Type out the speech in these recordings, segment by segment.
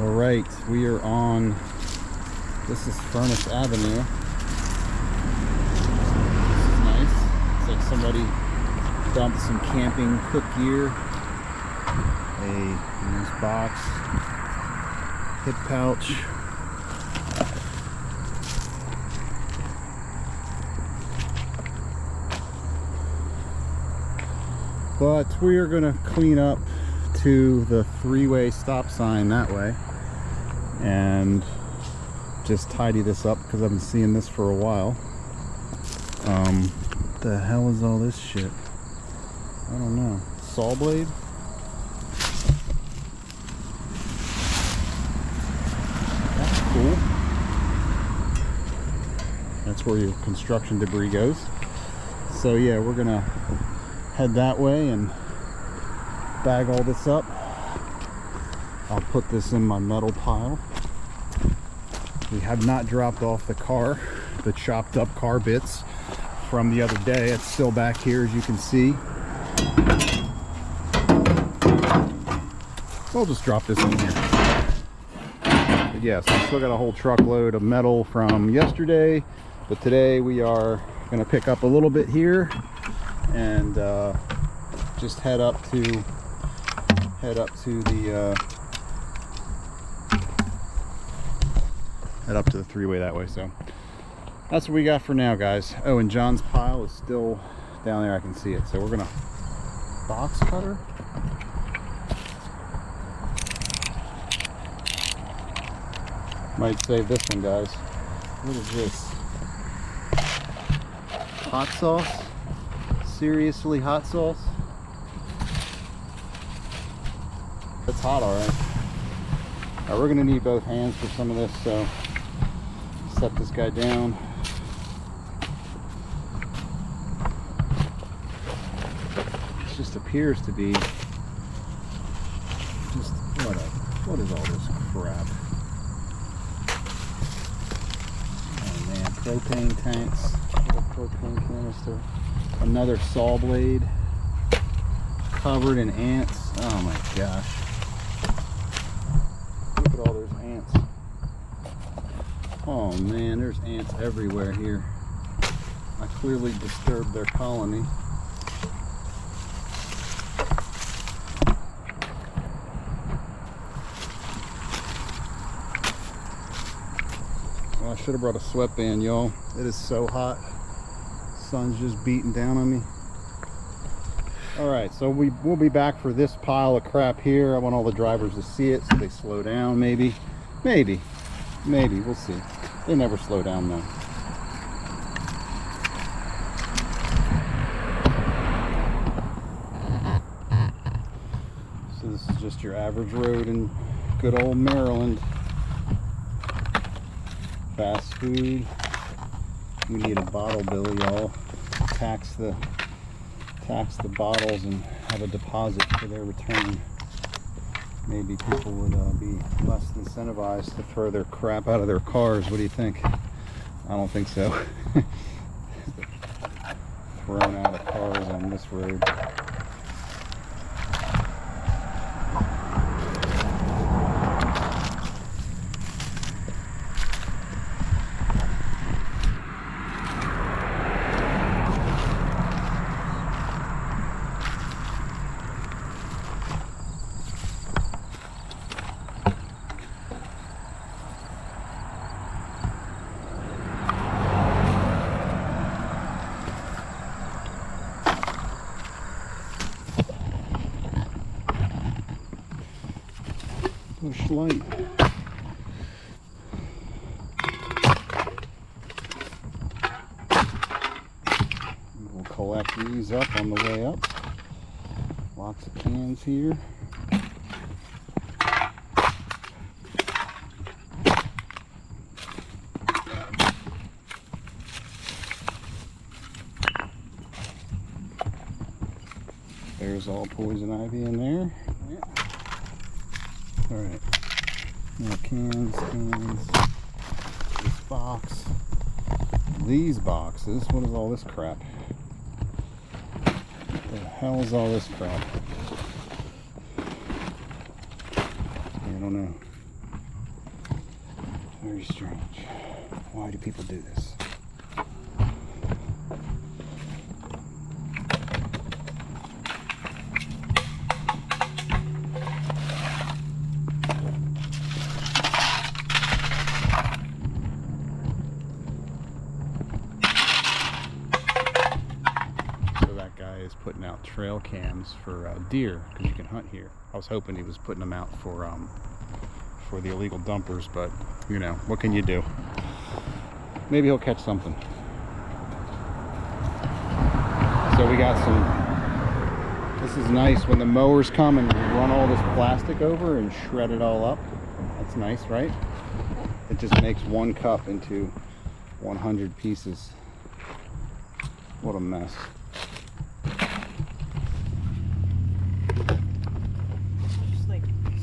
All right, we are on, this is Furnace Avenue. This is nice. It's like somebody dumped some camping cook gear, a used box, hip pouch, but we are going to clean up to the three-way stop sign that way and just tidy this up because I've been seeing this for a while. What the hell is all this shit? I don't know. Saw blade? That's cool. That's where your construction debris goes. So yeah, we're gonna head that way and bag all this up. I'll put this in my metal pile. We have not dropped off the car, the chopped up car bits from the other day. It's still back here, as you can see. We'll just drop this in here. But yes, I still got a whole truckload of metal from yesterday, but today we are going to pick up a little bit here and just head up to the three-way that way. So that's what we got for now, guys. Oh, and John's pile is still down there. I can see it. So we're gonna box cutter. Might save this one, guys. What is this? Hot sauce? Seriously, hot sauce? It's hot, all right. We're gonna need both hands for some of this, so set this guy down. It just appears to be just what is all this crap? Oh man, propane tanks, propane canister, another saw blade covered in ants. Oh my gosh. Look at all those ants. Oh man, there's ants everywhere here. I clearly disturbed their colony. Well, I should have brought a sweatband, y'all. It is so hot. Sun's just beating down on me. Alright, so we'll be back for this pile of crap here. I want all the drivers to see it so they slow down, maybe. Maybe, we'll see. They never slow down though. So this is just your average road in good old Maryland. Fast food. We need a bottle bill, y'all. Tax the bottles and have a deposit for their return. Maybe people would be less incentivized to throw their crap out of their cars. What do you think? I don't think so. Thrown out of cars on this road. Push light. We'll collect these up on the way up. Lots of cans here. There's all poison ivy in there. Yeah. Alright, more cans, this box, these boxes. What is all this crap? What the hell is all this crap? I don't know. Very strange. Why do people do this? Is putting out trail cams for deer, because you can hunt here. I was hoping he was putting them out for the illegal dumpers, but you know, what can you do? Maybe he'll catch something. So we got some, this is nice when the mowers come and run all this plastic over and shred it all up. That's nice, right? It just makes one cup into 100 pieces. What a mess.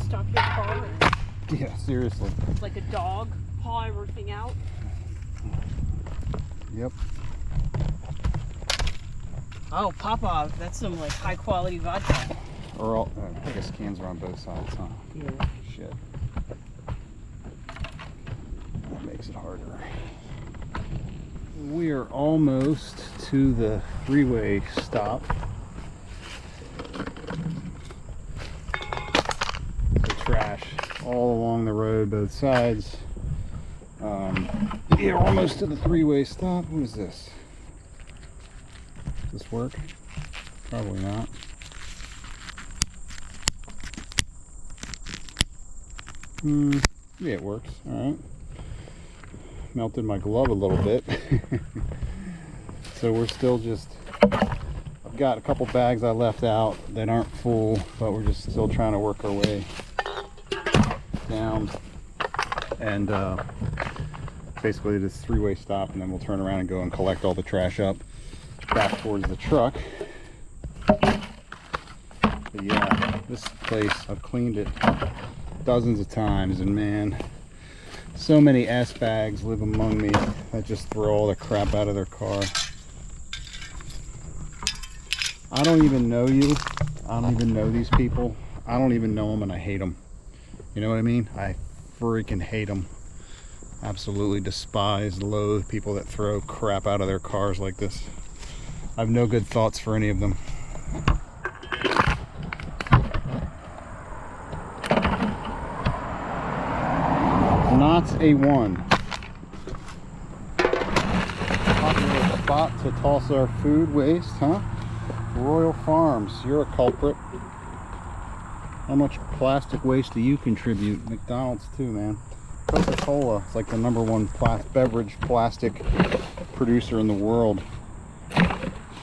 Stop your car and Yeah, seriously. like a dog paw everything out. Yep. Oh, Popov, that's some like high quality vodka. Or all, I guess cans are on both sides, huh? Yeah. Shit. That makes it harder. We are almost to the freeway stop. Trash all along the road, both sides. Yeah, we're almost to the three-way stop. What is this? Does this work? Probably not. Yeah, it works. All right. Melted my glove a little bit. So we're still just, I've got a couple bags I left out that aren't full, but we're just still trying to work our way down, and basically this three-way stop, and then we'll turn around and go and collect all the trash up back towards the truck. But yeah, this place, I've cleaned it dozens of times, and man, so many S-bags live among me that just throw all the crap out of their car. I don't even know you. I don't even know these people. I don't even know them, and I hate them. You know what I mean? I freaking hate them. Absolutely despise, loathe people that throw crap out of their cars like this. I have no good thoughts for any of them. Not a one. Popular spot to toss our food waste, huh? Royal Farms, you're a culprit. How much plastic waste do you contribute? McDonald's too, man. Coca Cola is like the #1 beverage plastic producer in the world.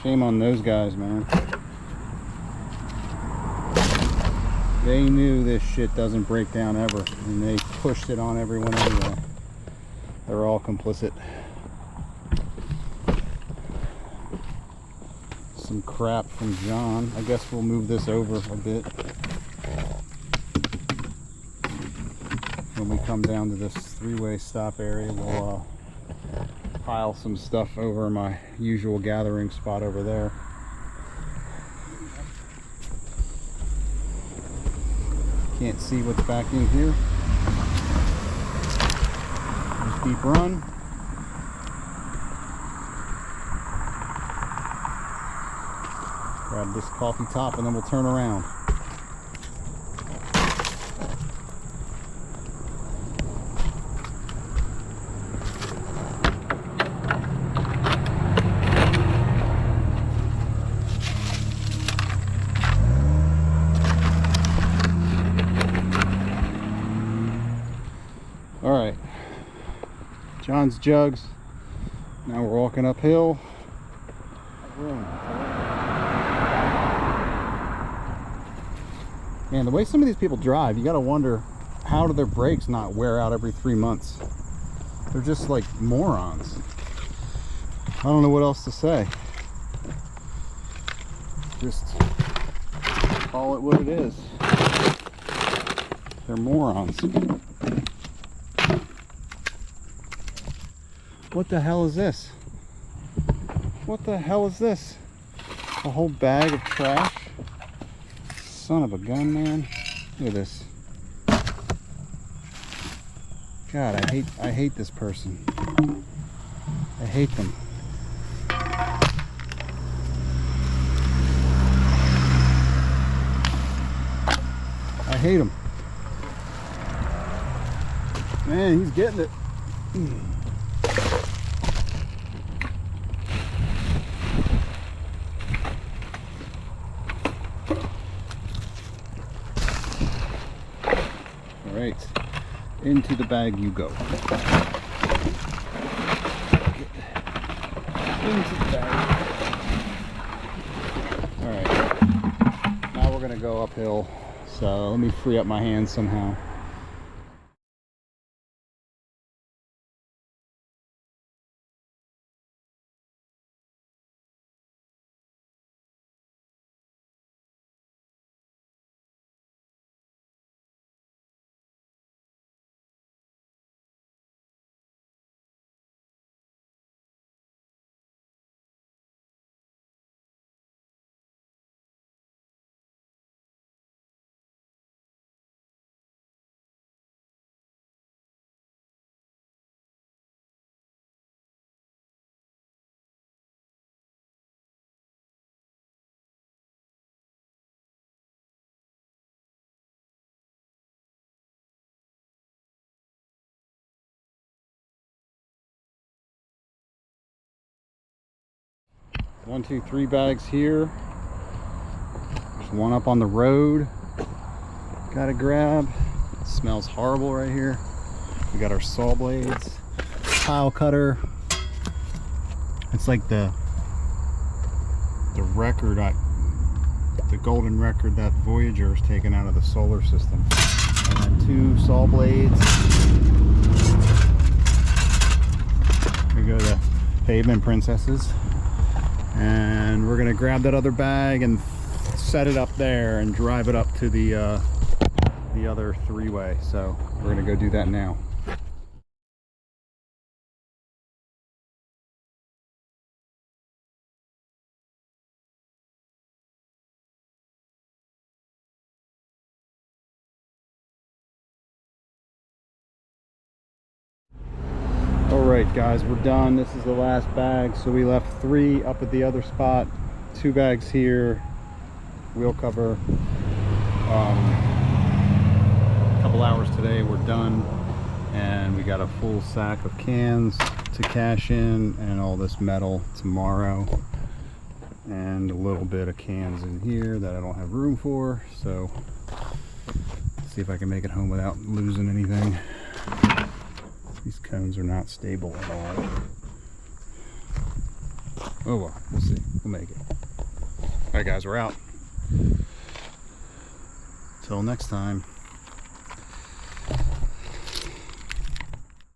Shame on those guys, man. They knew this shit doesn't break down ever, and they pushed it on everyone anyway. They're all complicit. Some crap from John. I guess we'll move this over a bit when we come down to this three-way stop area. We'll pile some stuff over my usual gathering spot over there. Can't see what's back in here. There's Deep Run. Grab this coffee top and then we'll turn around. All right, John's jugs. Now we're walking uphill. Man, the way some of these people drive, you gotta wonder, how do their brakes not wear out every 3 months? They're just like morons. I don't know what else to say. Just call it what it is. They're morons. What the hell is this? What the hell is this? A whole bag of trash? Son of a gun, man. Look at this. God, I hate this person. I hate them. I hate him. Man, he's getting it. All right, into the bag you go. Into the bag. All right, now we're gonna go uphill. So let me free up my hands somehow. One, two, three bags here. There's one up on the road. Gotta grab. It smells horrible right here. We got our saw blades, tile cutter. It's like the record, the golden record that Voyager is taken out of the solar system. And then two saw blades. We go to Pavement Princesses. And we're gonna grab that other bag and set it up there and drive it up to the other three-way. So we're gonna go do that now. Alright guys, we're done. This is the last bag. So we left 3 up at the other spot, 2 bags here, wheel cover. A couple hours today, we're done. And we got a full sack of cans to cash in and all this metal tomorrow. And a little bit of cans in here that I don't have room for. So, see if I can make it home without losing anything. These cones are not stable at all. Oh well, we'll see. We'll make it. Alright guys, we're out. Till next time.